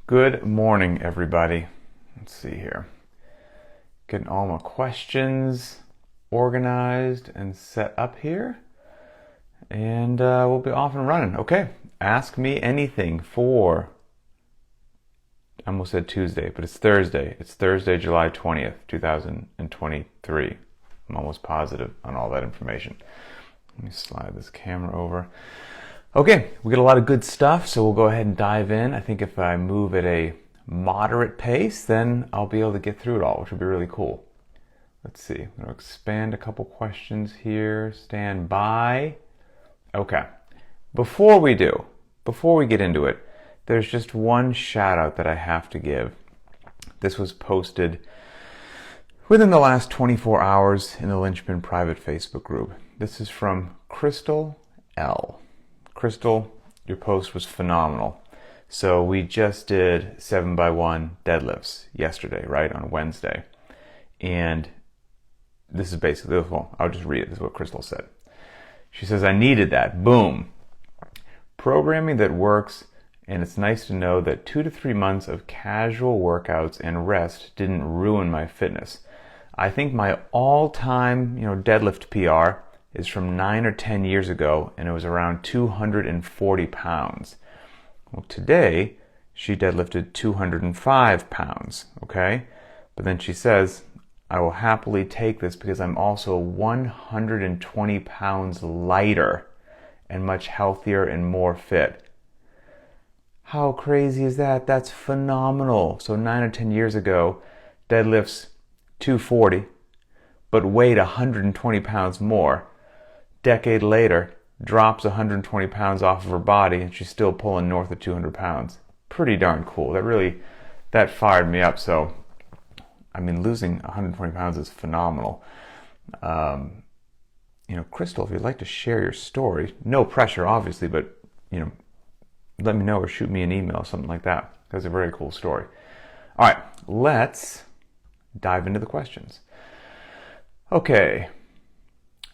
Good morning, everybody. Let's see here. Getting all my questions organized and set up here. And we'll be off and running. Okay, ask me anything for, I almost said Tuesday, but it's Thursday. It's Thursday, July 20th, 2023. I'm almost positive on all that information. Let me slide this camera over. Okay, we got a lot of good stuff, so we'll go ahead and dive in. I think if I move at a moderate pace, then I'll be able to get through it all, which will be really cool. Let's see, I'm going to expand a couple questions here. Stand by. Okay, before we get into it, there's just one shout out that I have to give. This was posted within the last 24 hours in the Linchpin private Facebook group. This is from Crystal L. Crystal, your post was phenomenal. So we just did 7x1 deadlifts yesterday, right, on Wednesday. And this is basically, well, I'll just read it. This is what Crystal said. She says, I needed that. Boom. Programming that works, and it's nice to know that 2 to 3 months of casual workouts and rest didn't ruin my fitness. I think my all-time, deadlift PR is from 9 or 10 years ago, and it was around 240 pounds. Well, today, she deadlifted 205 pounds, okay? But then she says, I will happily take this because I'm also 120 pounds lighter and much healthier and more fit. How crazy is that? That's phenomenal. So 9 or 10 years ago, deadlifts 240, but weighed 120 pounds more. Decade later, drops 120 pounds off of her body, and she's still pulling north of 200 pounds. Pretty darn cool. That fired me up. So, losing 120 pounds is phenomenal. Crystal, if you'd like to share your story, no pressure, obviously, but, let me know or shoot me an email, something like that. That's a very cool story. All right, let's dive into the questions. Okay.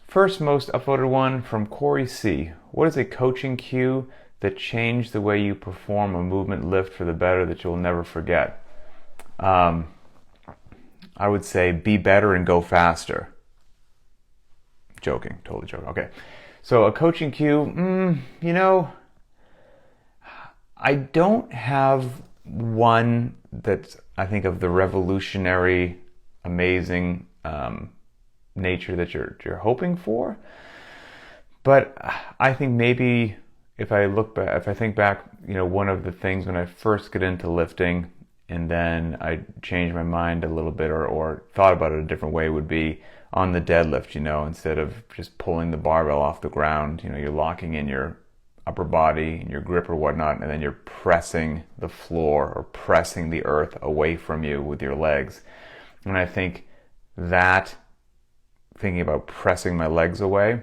First most upvoted one from Corey C. What is a coaching cue that changed the way you perform a movement lift for the better that you'll never forget? I would say be better and go faster. Joking, totally joking. Okay, so a coaching cue, I don't have one that's, I think, of the revolutionary, amazing nature that you're hoping for, but I think maybe if I think back, one of the things when I first get into lifting and then I changed my mind a little bit or thought about it a different way would be on the deadlift. Instead of just pulling the barbell off the ground, you're locking in your upper body and your grip or whatnot, and then you're pressing the floor or pressing the earth away from you with your legs. And I think that thinking about pressing my legs away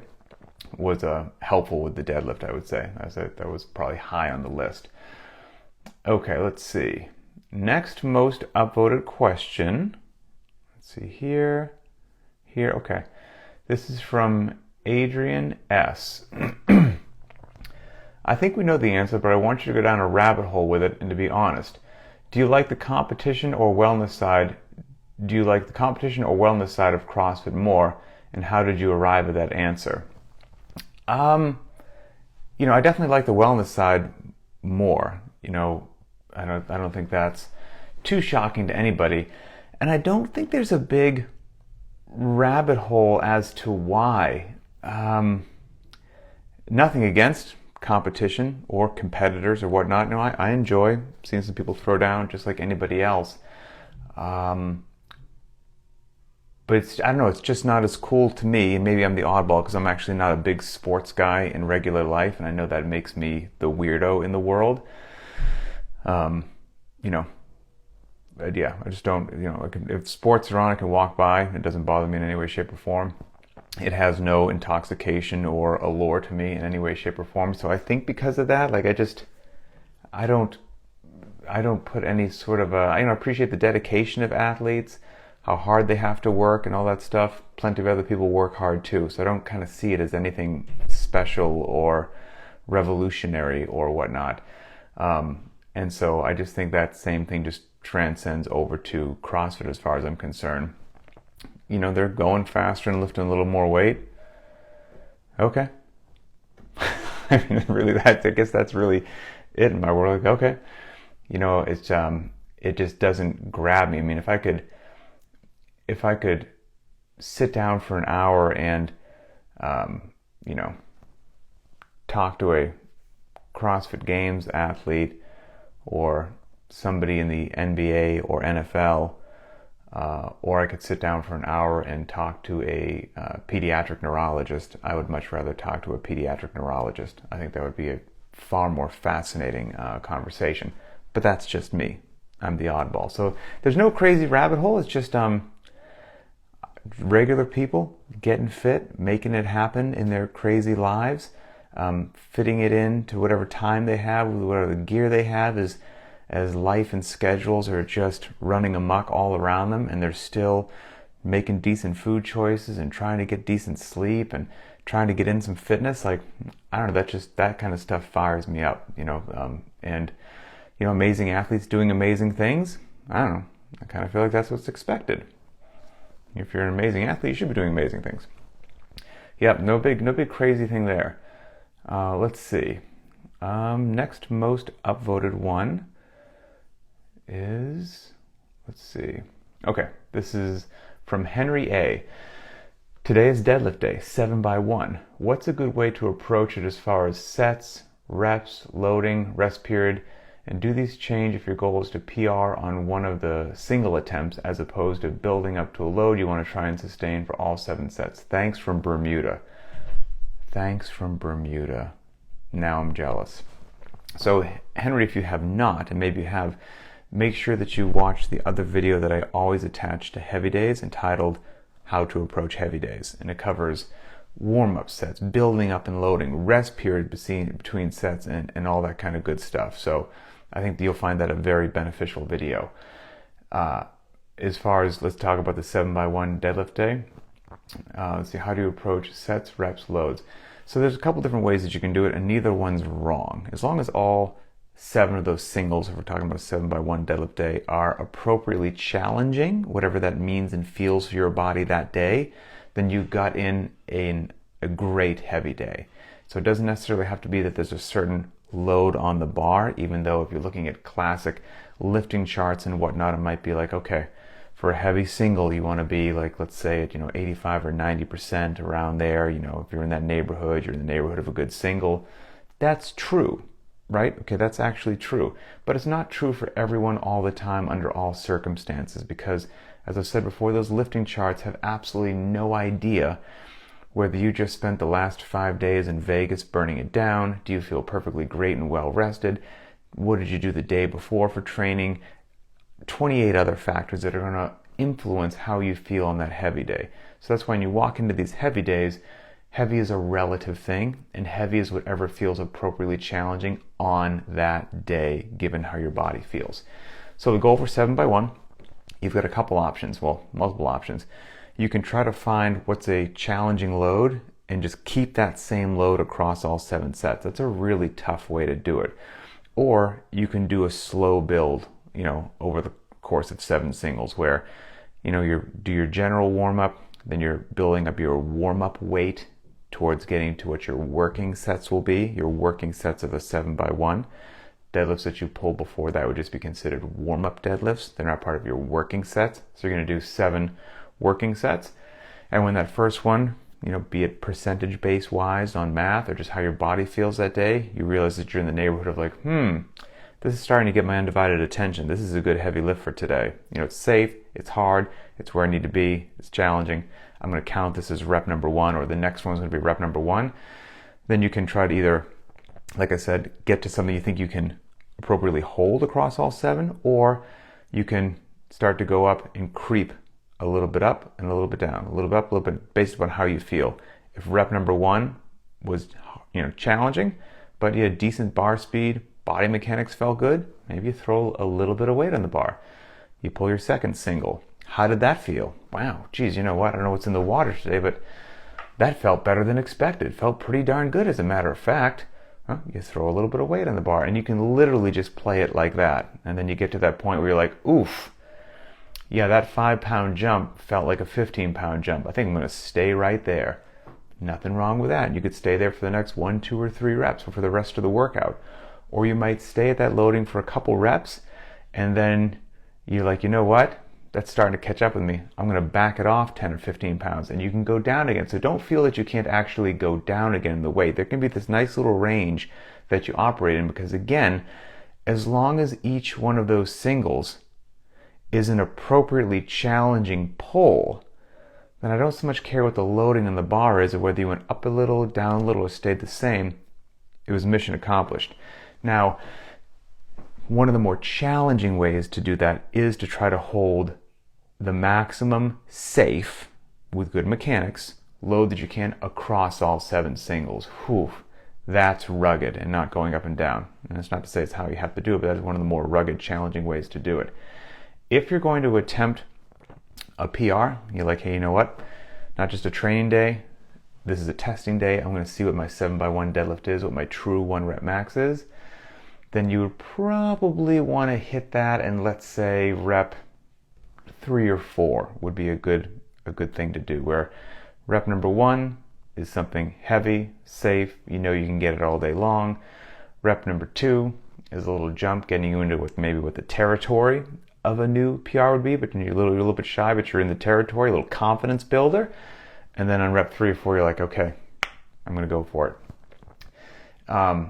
was helpful with the deadlift, I would say. That was probably high on the list. Okay, let's see. Next most upvoted question. Let's see here. Okay. This is from Adrian S. I think we know the answer, but I want you to go down a rabbit hole with it and to be honest. Do you like the competition or wellness side? Do you like the competition or wellness side of CrossFit more? And how did you arrive at that answer? I definitely like the wellness side more. I don't think that's too shocking to anybody. And I don't think there's a big rabbit hole as to why. Nothing against competition or competitors or whatnot. No, I enjoy seeing some people throw down just like anybody else. But it's just not as cool to me, and maybe I'm the oddball because I'm actually not a big sports guy in regular life, and I know that makes me the weirdo in the world. But yeah, I just don't, if sports are on, I can walk by. It doesn't bother me in any way, shape, or form. It has no intoxication or allure to me in any way, shape, or form. So I think because of that, I don't put any sort of I appreciate the dedication of athletes, how hard they have to work and all that stuff. Plenty of other people work hard too, so I don't kind of see it as anything special or revolutionary or whatnot. And so I just think that same thing just transcends over to CrossFit as far as I'm concerned. They're going faster and lifting a little more weight. Okay. I mean, really, I guess that's really it in my world. Like, okay, it's it just doesn't grab me. I mean, if I could sit down for an hour and talk to a CrossFit Games athlete or somebody in the NBA or NFL, or I could sit down for an hour and talk to a pediatric neurologist, I would much rather talk to a pediatric neurologist. I think that would be a far more fascinating conversation. But that's just me. I'm the oddball. So there's no crazy rabbit hole. It's just regular people getting fit, making it happen in their crazy lives, fitting it into whatever time they have, whatever gear they have, as life and schedules are just running amok all around them, and they're still making decent food choices and trying to get decent sleep and trying to get in some fitness. Like, I don't know, that kind of stuff fires me up, and amazing athletes doing amazing things. I don't know, I kind of feel like that's what's expected. If you're an amazing athlete, you should be doing amazing things. Yep, no big crazy thing there. Let's see. Next most upvoted one is, let's see. Okay, this is from Henry A. Today is deadlift day, 7x1. What's a good way to approach it as far as sets, reps, loading, rest period? And do these change if your goal is to PR on one of the single attempts as opposed to building up to a load you want to try and sustain for all 7 sets? Thanks from Bermuda. Thanks from Bermuda. Now I'm jealous. So Henry, if you have not, and maybe you have, make sure that you watch the other video that I always attach to heavy days entitled How to Approach Heavy Days. And it covers warm-up sets, building up and loading, rest period between sets, and all that kind of good stuff. So I think you'll find that a very beneficial video. As far as, let's talk about the 7x1 deadlift day. Let's see, how do you approach sets, reps, loads? So there's a couple different ways that you can do it, and neither one's wrong. As long as all 7 of those singles, if we're talking about a 7x1 deadlift day, are appropriately challenging, whatever that means and feels for your body that day, then you got in a great heavy day. So it doesn't necessarily have to be that there's a certain load on the bar, even though if you're looking at classic lifting charts and whatnot, it might be like, okay, for a heavy single, you want to be like, let's say at 85 or 90% around there. If you're in that neighborhood, you're in the neighborhood of a good single. That's true, right? Okay, that's actually true. But it's not true for everyone all the time under all circumstances, because as I've said before, those lifting charts have absolutely no idea whether you just spent the last 5 days in Vegas burning it down. Do you feel perfectly great and well rested? What did you do the day before for training? 28 other factors that are going to influence how you feel on that heavy day. So that's when you walk into these heavy days, heavy is a relative thing, and heavy is whatever feels appropriately challenging on that day, given how your body feels. So the goal for 7x1, you've got a couple options, well, multiple options. You can try to find what's a challenging load and just keep that same load across all 7 sets. That's a really tough way to do it. Or you can do a slow build, over the course of 7 singles where, you do your general warm-up, then you're building up your warm-up weight towards getting to what your working sets will be, your working sets of a 7x1. Deadlifts that you pull before that would just be considered warm-up deadlifts. They're not part of your working sets. So you're going to do 7 working sets. And when that first one, be it percentage base wise on math or just how your body feels that day, you realize that you're in the neighborhood of like, this is starting to get my undivided attention. This is a good heavy lift for today. It's safe, it's hard, it's where I need to be, it's challenging. I'm going to count this as rep number 1, or the next one's going to be rep number 1. Then you can try to either, like I said, get to something you think you can appropriately hold across all 7, or you can start to go up and creep a little bit up and a little bit down, a little bit up, a little bit, based upon how you feel. If rep number 1 was, challenging, but you had decent bar speed, body mechanics felt good, maybe you throw a little bit of weight on the bar. You pull your second single. How did that feel? Wow, geez, you know what? I don't know what's in the water today, but that felt better than expected. Felt pretty darn good, as a matter of fact. You throw a little bit of weight on the bar, and you can literally just play it like that. And then you get to that point where you're like, oof, yeah, that 5-pound jump felt like a 15-pound jump. I think I'm going to stay right there. Nothing wrong with that. You could stay there for the next 1, 2, or 3 reps or for the rest of the workout. Or you might stay at that loading for a couple reps, and then you're like, you know what? That's starting to catch up with me. I'm going to back it off 10 or 15 pounds, and you can go down again. So don't feel that you can't actually go down again in the weight. There can be this nice little range that you operate in, because again, as long as each one of those singles is an appropriately challenging pull, then I don't so much care what the loading on the bar is, or whether you went up a little, down a little, or stayed the same. It was mission accomplished. Now, one of the more challenging ways to do that is to try to hold the maximum safe, with good mechanics, load that you can across all 7 singles. Whew, that's rugged and not going up and down. And that's not to say it's how you have to do it, but that's one of the more rugged, challenging ways to do it. If you're going to attempt a PR, you're like, hey, you know what? Not just a training day. This is a testing day. I'm going to see what my 7x1 deadlift is, what my true 1 rep max is. Then you would probably want to hit that, and let's say rep 3 or 4 would be a good thing to do, where rep number 1 is something heavy, safe, you know you can get it all day long. Rep number 2 is a little jump, getting you into what the territory of a new PR would be, but you're a little bit shy, but you're in the territory, a little confidence builder. And then on rep 3 or 4, you're like, okay, I'm going to go for it.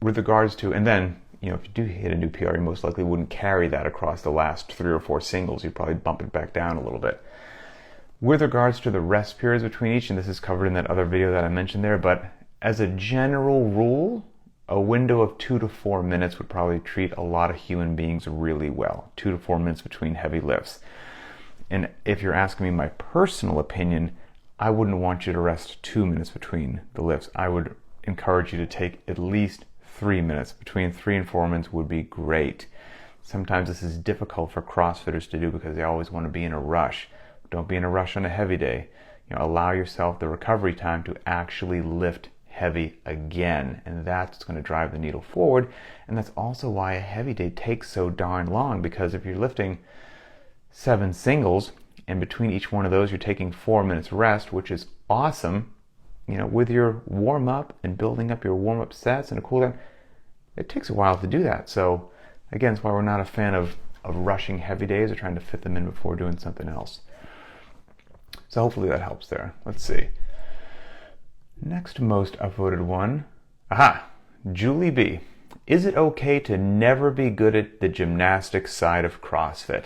With regards to, and then, if you do hit a new PR, you most likely wouldn't carry that across the last 3 or 4 singles. You'd probably bump it back down a little bit. With regards to the rest periods between each, and this is covered in that other video that I mentioned there, but as a general rule, a window of 2 to 4 minutes would probably treat a lot of human beings really well. 2 to 4 minutes between heavy lifts. And if you're asking me my personal opinion, I wouldn't want you to rest 2 minutes between the lifts. I would encourage you to take at least 3 minutes. Between 3 and 4 minutes would be great. Sometimes this is difficult for CrossFitters to do because they always want to be in a rush. Don't be in a rush on a heavy day. Allow yourself the recovery time to actually lift heavy again, and that's what's going to drive the needle forward. And that's also why a heavy day takes so darn long, because if you're lifting 7 singles and between each one of those you're taking 4 minutes rest, which is awesome, with your warm-up and building up your warm-up sets and a cool down, it takes a while to do that. So again, that's why we're not a fan of rushing heavy days or trying to fit them in before doing something else. So hopefully that helps there. Let's see. Next most upvoted one. Aha! Julie B. Is it okay to never be good at the gymnastics side of CrossFit?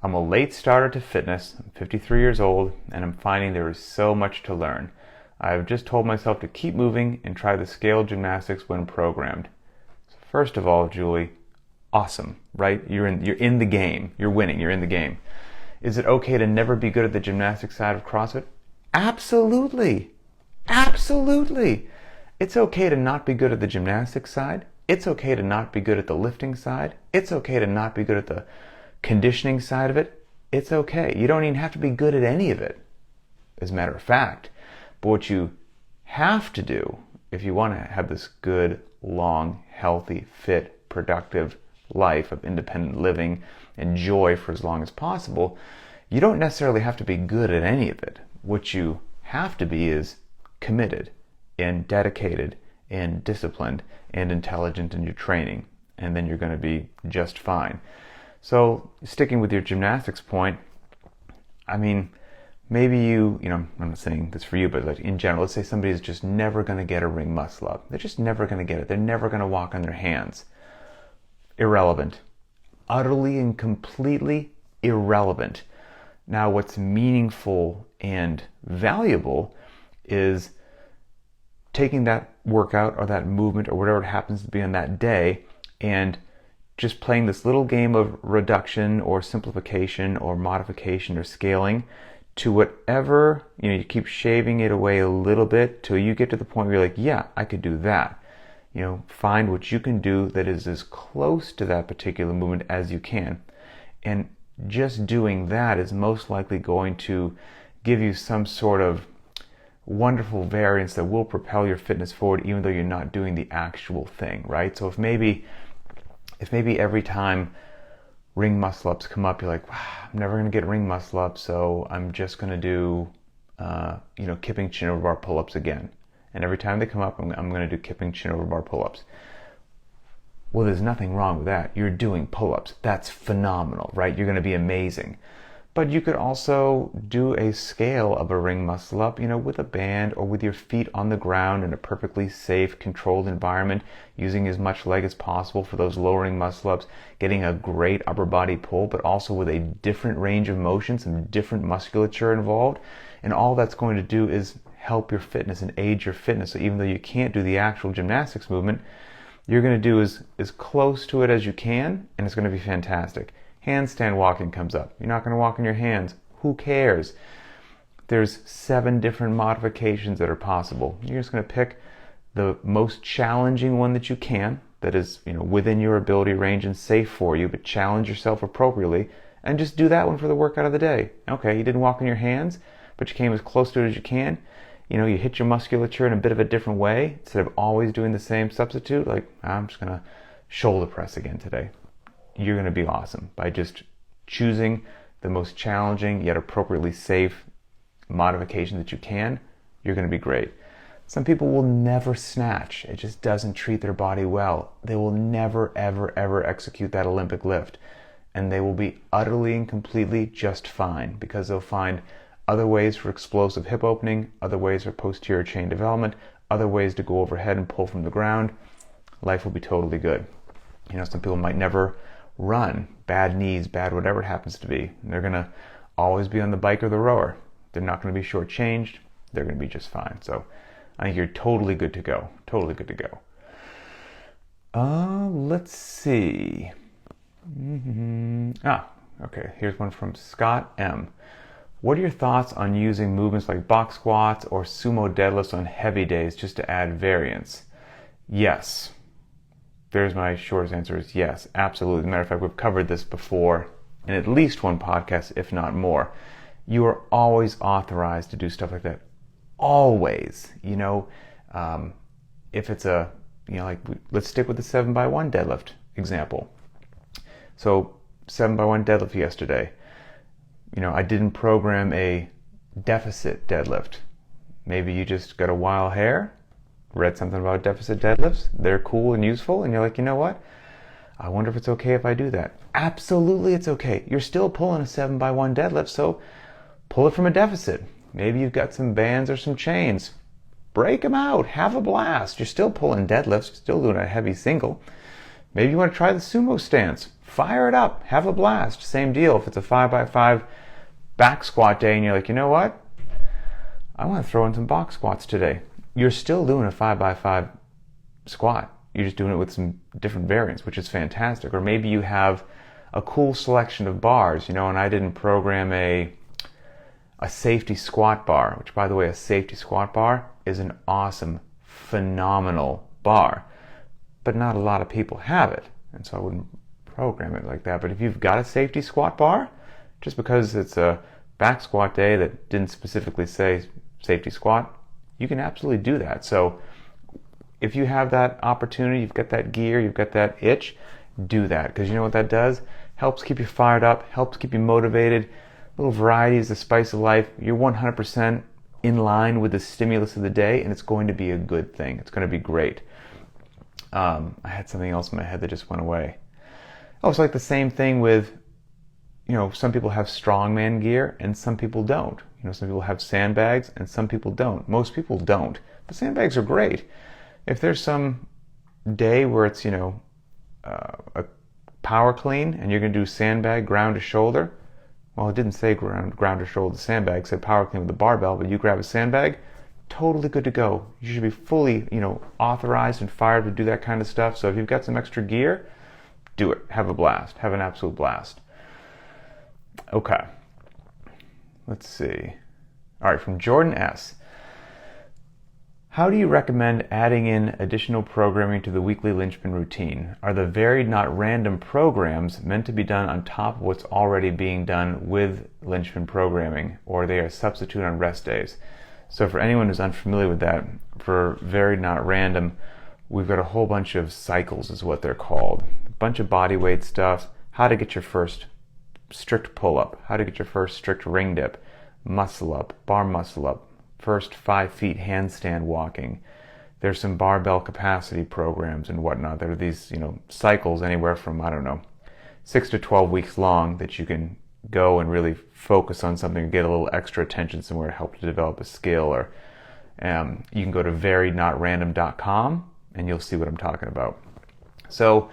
I'm a late starter to fitness. I'm 53 years old, and I'm finding there is so much to learn. I've just told myself to keep moving and try the scale gymnastics when programmed. So first of all, Julie, awesome, right? You're in the game. You're winning. You're in the game. Is it okay to never be good at the gymnastics side of CrossFit? Absolutely. Absolutely. It's okay to not be good at the gymnastics side. It's okay to not be good at the lifting side. It's okay to not be good at the conditioning side of it. It's okay. You don't even have to be good at any of it, as a matter of fact. But what you have to do, if you want to have this good, long, healthy, fit, productive life of independent living and joy for as long as possible, you don't necessarily have to be good at any of it. What you have to be is committed and dedicated and disciplined and intelligent in your training, and then you're going to be just fine. So sticking with your gymnastics point, I mean, maybe I'm not saying this for you, but like in general, let's say somebody is just never going to get a ring muscle up. They're just never going to get it. They're never going to walk on their hands. Irrelevant. Utterly and completely irrelevant. Now, what's meaningful and valuable is taking that workout or that movement or whatever it happens to be on that day and just playing this little game of reduction or simplification or modification or scaling to whatever, you keep shaving it away a little bit till you get to the point where you're like, yeah, I could do that. Find what you can do that is as close to that particular movement as you can. And just doing that is most likely going to give you some sort of wonderful variants that will propel your fitness forward even though you're not doing the actual thing, right? So if maybe every time ring muscle ups come up, you're like, wow, I'm never going to get ring muscle ups, so I'm just going to do, kipping chin over bar pull-ups again. And every time they come up, I'm going to do kipping chin over bar pull-ups. Well, there's nothing wrong with that. You're doing pull-ups. That's phenomenal, right? You're going to be amazing. But you could also do a scale of a ring muscle up, with a band or with your feet on the ground in a perfectly safe, controlled environment, using as much leg as possible for those lowering muscle ups, getting a great upper body pull, but also with a different range of motion, some different musculature involved. And all that's going to do is help your fitness and aid your fitness. So even though you can't do the actual gymnastics movement, you're going to do as close to it as you can, and it's going to be fantastic. Handstand walking comes up. You're not going to walk on your hands. Who cares? There's 7 different modifications that are possible. You're just going to pick the most challenging one that you can, that is, within your ability range and safe for you, but challenge yourself appropriately, and just do that one for the workout of the day. Okay, you didn't walk on your hands, but you came as close to it as you can. You hit your musculature in a bit of a different way. Instead of always doing the same substitute, like, I'm just going to shoulder press again today. You're going to be awesome by just choosing the most challenging yet appropriately safe modification that you can. You're going to be great. Some people will never snatch. It just doesn't treat their body well. They will never, ever, ever execute that Olympic lift. And they will be utterly and completely just fine, because they'll find other ways for explosive hip opening, other ways for posterior chain development, other ways to go overhead and pull from the ground. Life will be totally good. Some people might never run, bad knees, bad whatever it happens to be. And they're going to always be on the bike or the rower. They're not going to be shortchanged. They're going to be just fine. So I think you're totally good to go. Totally good to go. Let's see. Okay. Here's one from Scott M. What are your thoughts on using movements like box squats or sumo deadlifts on heavy days just to add variance? Yes. There's my shortest answer is yes, absolutely. As a matter of fact, we've covered this before in at least one podcast, if not more. You are always authorized to do stuff like that. Always. If it's let's stick with the 7x1 deadlift example. So 7x1 deadlift yesterday. I didn't program a deficit deadlift. Maybe you just got a wild hair, read something about deficit deadlifts, they're cool and useful, and you're like, you know what? I wonder if it's okay if I do that. Absolutely it's okay. You're still pulling a 7x1 deadlift, so pull it from a deficit. Maybe you've got some bands or some chains. Break them out. Have a blast. You're still pulling deadlifts, still doing a heavy single. Maybe you want to try the sumo stance. Fire it up. Have a blast. Same deal. If it's a 5x5 back squat day and you're like, you know what? I want to throw in some box squats today. You're still doing a 5x5 squat. You're just doing it with some different variants, which is fantastic. Or maybe you have a cool selection of bars, and I didn't program a safety squat bar, which, by the way, a safety squat bar is an awesome, phenomenal bar. But not a lot of people have it, and so I wouldn't program it like that. But if you've got a safety squat bar, just because it's a back squat day that didn't specifically say safety squat, you can absolutely do that. So if you have that opportunity, you've got that gear, you've got that itch, do that. Because you know what that does? Helps keep you fired up, helps keep you motivated. Little variety is the spice of life. You're 100% in line with the stimulus of the day, and it's going to be a good thing. It's going to be great. I had something else in my head that just went away. Oh, it's like the same thing with, some people have strongman gear and some people don't. Some people have sandbags and some people don't. Most people don't. But sandbags are great. If there's some day where it's, a power clean and you're going to do sandbag, ground to shoulder, well, it didn't say ground to shoulder sandbag, it said power clean with a barbell, but you grab a sandbag, totally good to go. You should be fully, authorized and fired to do that kind of stuff. So if you've got some extra gear, do it. Have a blast. Have an absolute blast. Okay. Let's see. All right, from Jordan S. How do you recommend adding in additional programming to the weekly Linchpin routine? Are the varied, not random programs meant to be done on top of what's already being done with Linchpin programming, or are they a substitute on rest days? So for anyone who's unfamiliar with that, for varied not random, we've got a whole bunch of cycles is what they're called. A bunch of body weight stuff, how to get your first strict pull-up, how to get your first strict ring dip, muscle up, bar muscle up, first 5 feet handstand walking. There's some barbell capacity programs and whatnot. There are these, cycles anywhere from, 6 to 12 weeks long that you can go and really focus on something and get a little extra attention somewhere to help to develop a skill. Or you can go to variednotrandom.com and you'll see what I'm talking about. So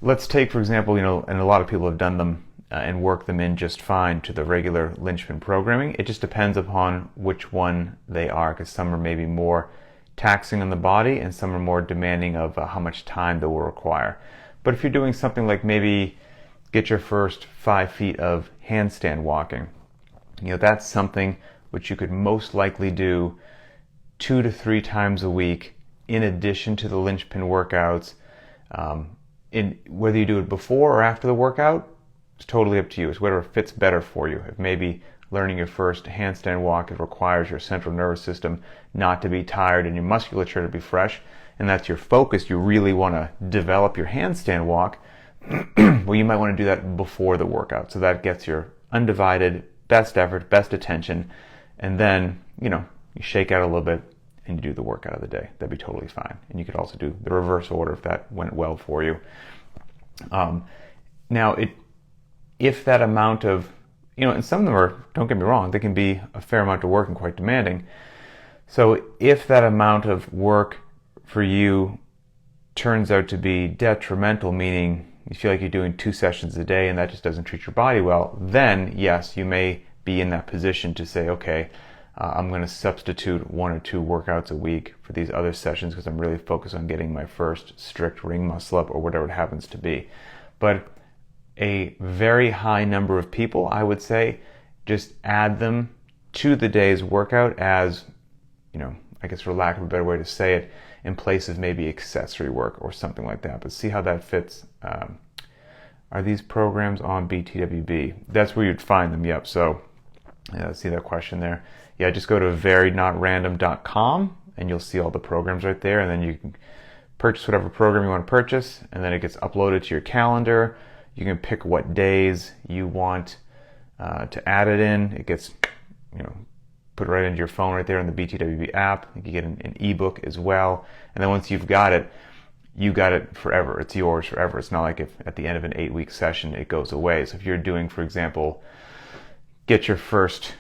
let's take, for example, and a lot of people have done them and work them in just fine to the regular Linchpin programming. It just depends upon which one they are, because some are maybe more taxing on the body and some are more demanding of how much time they will require. But if you're doing something like maybe get your first 5 feet of handstand walking, that's something which you could most likely do 2 to 3 times a week in addition to the Linchpin workouts. Whether you do it before or after the workout, it's totally up to you. It's whatever fits better for you. If maybe learning your first handstand walk, it requires your central nervous system not to be tired and your musculature to be fresh, and that's your focus, you really want to develop your handstand walk, well, you might want to do that before the workout. So that gets your undivided, best effort, best attention, and then, you shake out a little bit and you do the workout of the day. That'd be totally fine. And you could also do the reverse order if that went well for you. Now, if that amount of, and some of them are, don't get me wrong, they can be a fair amount of work and quite demanding. So if that amount of work for you turns out to be detrimental, meaning you feel like you're doing 2 sessions a day and that just doesn't treat your body well, then yes, you may be in that position to say, okay, I'm going to substitute 1 or 2 workouts a week for these other sessions because I'm really focused on getting my first strict ring muscle up or whatever it happens to be. But a very high number of people, I would say, just add them to the day's workout as, I guess for lack of a better way to say it, in place of maybe accessory work or something like that. But see how that fits. Are these programs on BTWB? That's where you'd find them, yep. So see that question there? Yeah, just go to variednotrandom.com and you'll see all the programs right there, and then you can purchase whatever program you want to purchase, and then it gets uploaded to your calendar. You can pick what days you want to add it in. It gets, put right into your phone right there in the BTWB app. You can get an ebook as well. And then once you've got it, you got it forever. It's yours forever. It's not like if at the end of an 8-week session it goes away. So if you're doing, for example, get your first,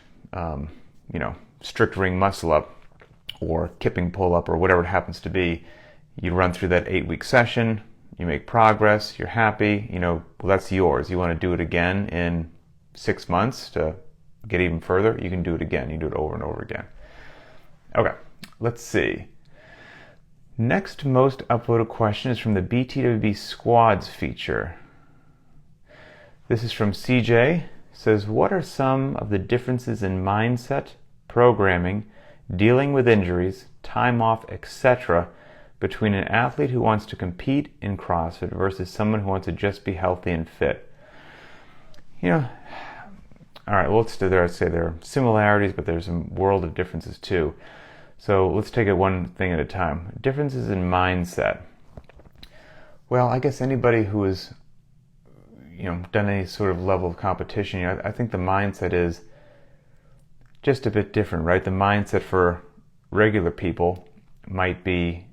strict ring muscle up or kipping pull up or whatever it happens to be, you run through that 8-week session. You make progress, you're happy, well, that's yours. You want to do it again in 6 months to get even further, you can do it again. You do it over and over again. Okay, let's see. Next most upvoted question is from the BTWB Squads feature. This is from CJ. It says, what are some of the differences in mindset, programming, dealing with injuries, time off, etc., between an athlete who wants to compete in CrossFit versus someone who wants to just be healthy and fit? All right, well, I'd say there are similarities, but there's a world of differences too. So let's take it one thing at a time. Differences in mindset. Well, I guess anybody who has, done any sort of level of competition, I think the mindset is just a bit different, right? The mindset for regular people might be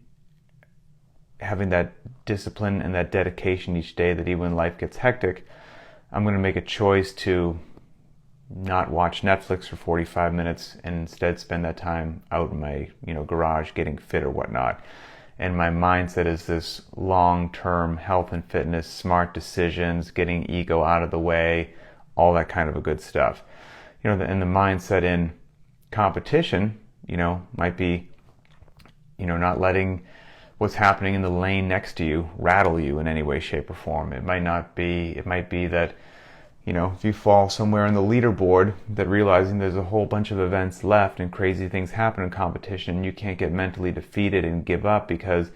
having that discipline and that dedication each day that even when life gets hectic, I'm going to make a choice to not watch Netflix for 45 minutes and instead spend that time out in my garage getting fit or whatnot. And my mindset is this long-term health and fitness, smart decisions, getting ego out of the way, all that kind of a good stuff. And the mindset in competition, might be, not letting what's happening in the lane next to you rattle you in any way, shape, or form. It might be that, if you fall somewhere on the leaderboard, that realizing there's a whole bunch of events left and crazy things happen in competition, you can't get mentally defeated and give up because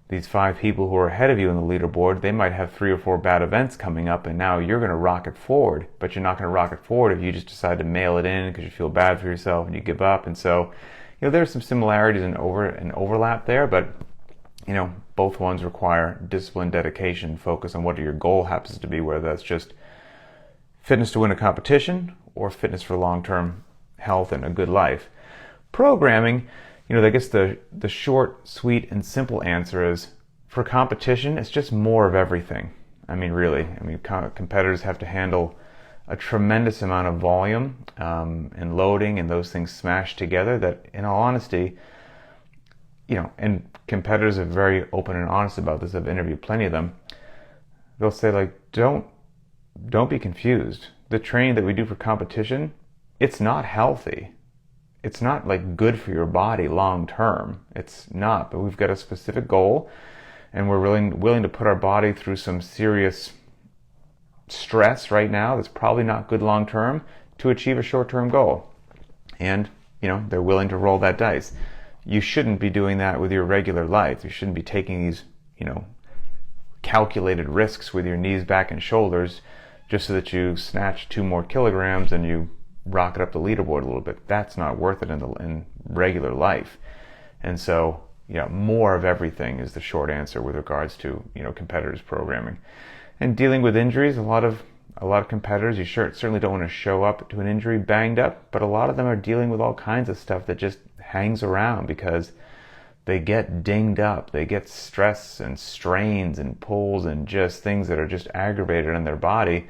these 5 people who are ahead of you on the leaderboard, they might have 3 or 4 bad events coming up, and now you're going to rocket forward. But you're not going to rocket forward if you just decide to mail it in because you feel bad for yourself and you give up. And so, there's some similarities and overlap there, but both ones require discipline, dedication, focus on what your goal happens to be, whether that's just fitness to win a competition or fitness for long-term health and a good life. Programming, I guess the short, sweet, and simple answer is, for competition, it's just more of everything. Really. Competitors have to handle a tremendous amount of volume and loading, and those things smashed together that, in all honesty, and competitors are very open and honest about this. I've interviewed plenty of them. They'll say, don't be confused. The training that we do for competition, it's not healthy. It's not good for your body long term. It's not, but we've got a specific goal, and we're willing to put our body through some serious stress right now that's probably not good long term to achieve a short term goal. And, they're willing to roll that dice. You shouldn't be doing that with your regular life. You shouldn't be taking these, calculated risks with your knees, back, and shoulders just so that you snatch 2 more kilograms and you rocket up the leaderboard a little bit. That's not worth it in regular life. And so, more of everything is the short answer with regards to, competitors programming. And dealing with injuries, a lot of competitors, you certainly don't want to show up to an injury banged up, but a lot of them are dealing with all kinds of stuff that just hangs around because they get dinged up. They get stress and strains and pulls and just things that are just aggravated in their body,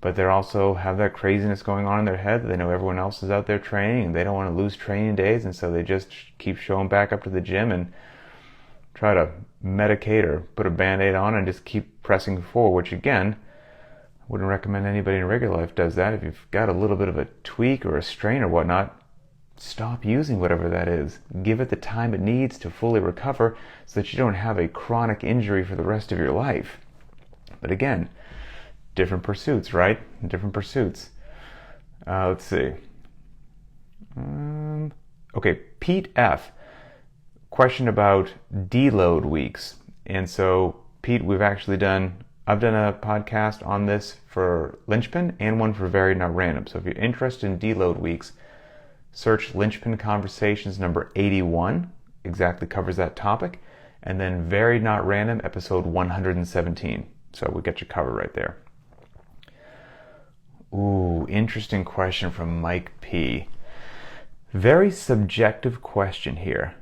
but they also have that craziness going on in their head. They know everyone else is out there training and they don't want to lose training days, and so they just keep showing back up to the gym and try to medicate or put a band-aid on and just keep pressing forward, which again, I wouldn't recommend anybody in regular life does that. If you've got a little bit of a tweak or a strain or whatnot, stop using whatever that is. Give it the time it needs to fully recover so that you don't have a chronic injury for the rest of your life. But again, different pursuits, right? Different pursuits. Let's see. Okay, Pete F. Question about Deload Weeks. And so, Pete, I've done a podcast on this for Linchpin and one for Varied Not Random. So if you're interested in Deload Weeks, search Linchpin Conversations number 81, exactly covers that topic, and then Varied Not Random, episode 117. So we get you covered right there. Ooh, interesting question from Mike P. Very subjective question here,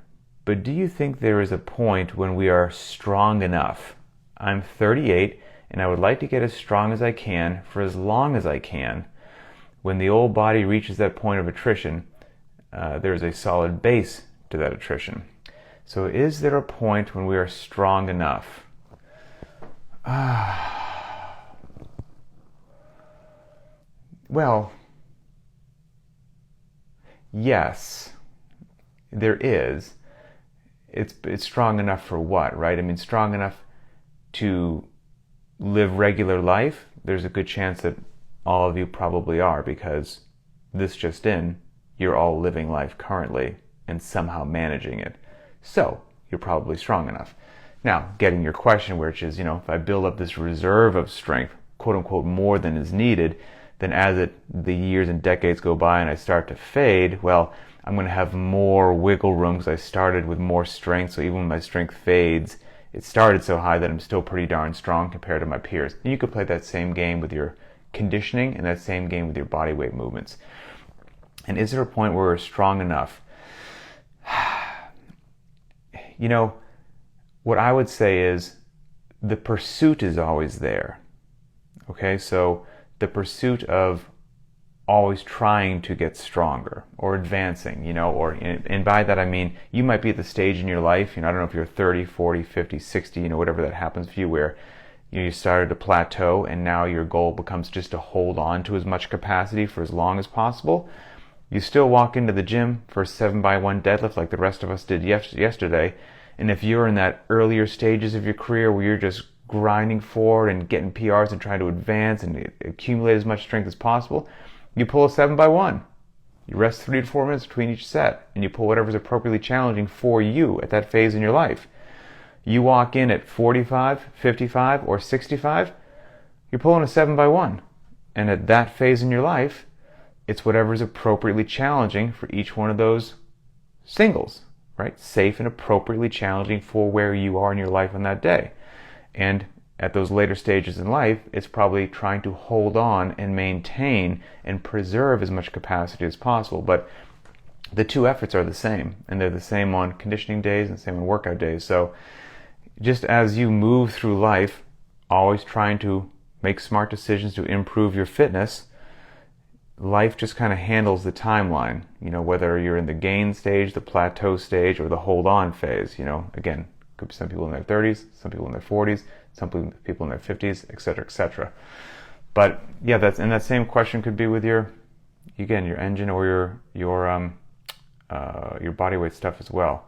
but do you think there is a point when we are strong enough? I'm 38 and I would like to get as strong as I can for as long as I can. When the old body reaches that point of attrition, there is a solid base to that attrition. So is there a point when we are strong enough? Well, yes, there is. It's strong enough for what, right? Strong enough to live regular life. There's a good chance that all of you probably are, because this just in, you're all living life currently and somehow managing it. So you're probably strong enough. Now, getting your question, which is, if I build up this reserve of strength, quote unquote, more than is needed, then as the years and decades go by and I start to fade, well, I'm going to have more wiggle room because I started with more strength. So even when my strength fades, it started so high that I'm still pretty darn strong compared to my peers. And you could play that same game with your conditioning and that same game with your body weight movements. And is there a point where we're strong enough? What I would say is the pursuit is always there. Okay, so the pursuit of always trying to get stronger or advancing, and by that I mean you might be at the stage in your life, I don't know if you're 30, 40, 50, 60, whatever that happens for you, where you started to plateau and now your goal becomes just to hold on to as much capacity for as long as possible. You still walk into the gym for a 7x1 deadlift like the rest of us did yesterday, and if you're in that earlier stages of your career where you're just grinding forward and getting PRs and trying to advance and accumulate as much strength as possible, you pull a 7x1. You rest 3 to 4 minutes between each set, and you pull whatever's appropriately challenging for you at that phase in your life. You walk in at 45, 55, or 65, you're pulling a 7x1. And at that phase in your life, it's whatever is appropriately challenging for each one of those singles, right? Safe and appropriately challenging for where you are in your life on that day. And at those later stages in life, it's probably trying to hold on and maintain and preserve as much capacity as possible. But the two efforts are the same, and they're the same on conditioning days and the same on workout days. So just as you move through life, always trying to make smart decisions to improve your fitness, life just kind of handles the timeline, whether you're in the gain stage, the plateau stage, or the hold on phase. Again, could be some people in their 30s, some people in their 40s, some people in their 50s, etc., etc. But yeah, that same question could be with your engine or your body weight stuff as well.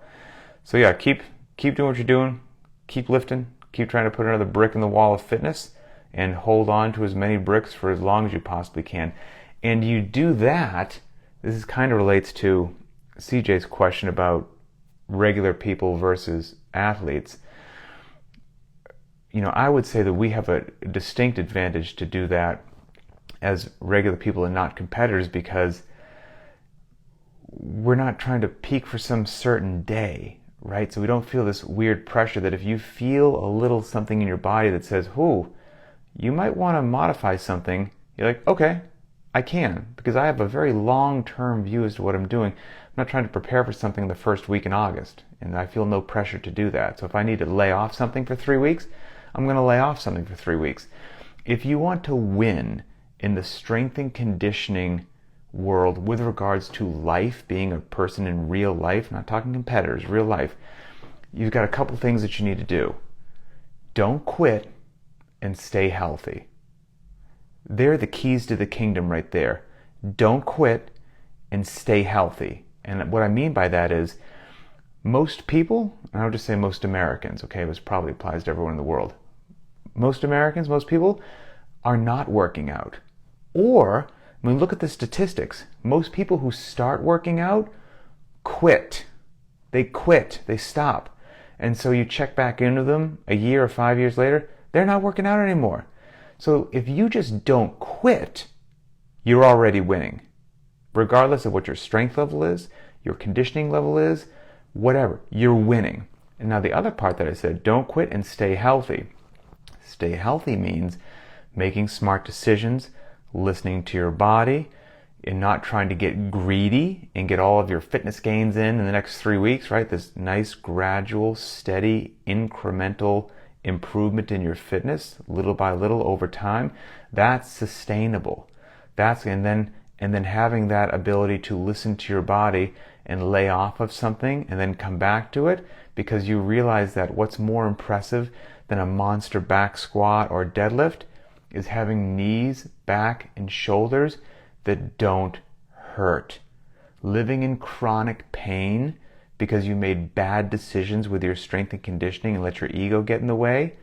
So yeah, keep doing what you're doing, keep lifting, keep trying to put another brick in the wall of fitness, and hold on to as many bricks for as long as you possibly can. And you do that, this kind of relates to CJ's question about regular people versus athletes. I would say that we have a distinct advantage to do that as regular people and not competitors, because we're not trying to peak for some certain day, right? So we don't feel this weird pressure that if you feel a little something in your body that says, you might want to modify something, you're like, okay, I can, because I have a very long-term view as to what I'm doing. I'm not trying to prepare for something the first week in August, and I feel no pressure to do that. So if I need to lay off something for 3 weeks, I'm going to lay off something for 3 weeks. If you want to win in the strength and conditioning world with regards to life, being a person in real life, not talking competitors, real life, you've got a couple things that you need to do. Don't quit and stay healthy. They're the keys to the kingdom right there. Don't quit and stay healthy. And what I mean by that is most people, and I would just say most Americans, okay, this probably applies to everyone in the world. Most Americans, most people are not working out. Or, look at the statistics. Most people who start working out quit. They stop. And so you check back into them a year or 5 years later, they're not working out anymore. So if you just don't quit, you're already winning. Regardless of what your strength level is, your conditioning level is, whatever, you're winning. And now the other part that I said, don't quit and stay healthy. Stay healthy means making smart decisions, listening to your body, and not trying to get greedy and get all of your fitness gains in the next 3 weeks, right? This nice, gradual, steady, incremental improvement in your fitness, little by little over time. That's sustainable. And then having that ability to listen to your body and lay off of something and then come back to it, because you realize that what's more impressive than a monster back squat or deadlift is having knees, back, and shoulders that don't hurt. Living in chronic pain because you made bad decisions with your strength and conditioning and let your ego get in the way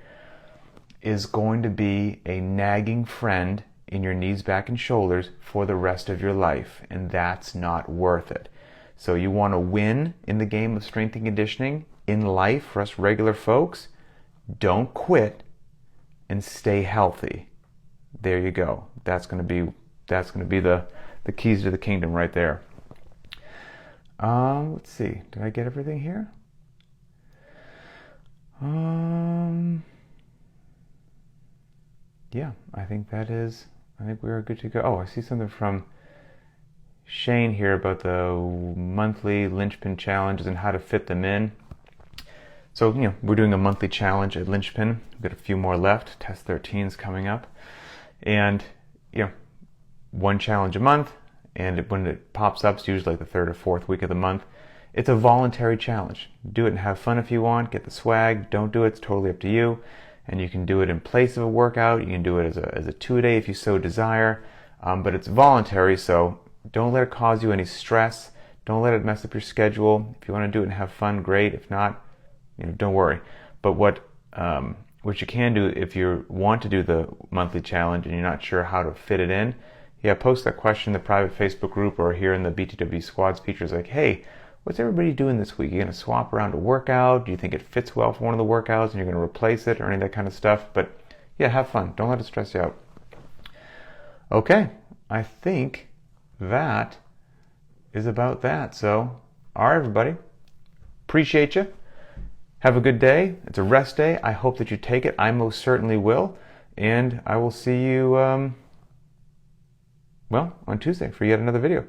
is going to be a nagging friend in your knees, back, and shoulders for the rest of your life, and that's not worth it. So you want to win in the game of strength and conditioning in life for us regular folks, don't quit and stay healthy. There you go. That's going to be the keys to the kingdom right there. Let's see. Did I get everything here? Yeah, I think we are good to go. Oh, I see something from Shane here about the monthly Linchpin challenges and how to fit them in. So, we're doing a monthly challenge at Linchpin. We've got a few more left. Test 13 is coming up. And, one challenge a month. And when it pops up, it's usually like the third or fourth week of the month. It's a voluntary challenge. Do it and have fun if you want. Get the swag. Don't do it. It's totally up to you. And you can do it in place of a workout. You can do it as a 2-a-day if you so desire. But it's voluntary, so don't let it cause you any stress. Don't let it mess up your schedule. If you want to do it and have fun, great. If not, don't worry. But what you can do if you want to do the monthly challenge and you're not sure how to fit it in, post that question in the private Facebook group or here in the BTW Squads features like, hey, what's everybody doing this week? You're going to swap around a workout? Do you think it fits well for one of the workouts and you're going to replace it or any of that kind of stuff? But yeah, have fun. Don't let it stress you out. Okay, I think that is about that. So, all right, everybody. Appreciate you. Have a good day. It's a rest day. I hope that you take it. I most certainly will. And I will see you, on Tuesday for yet another video.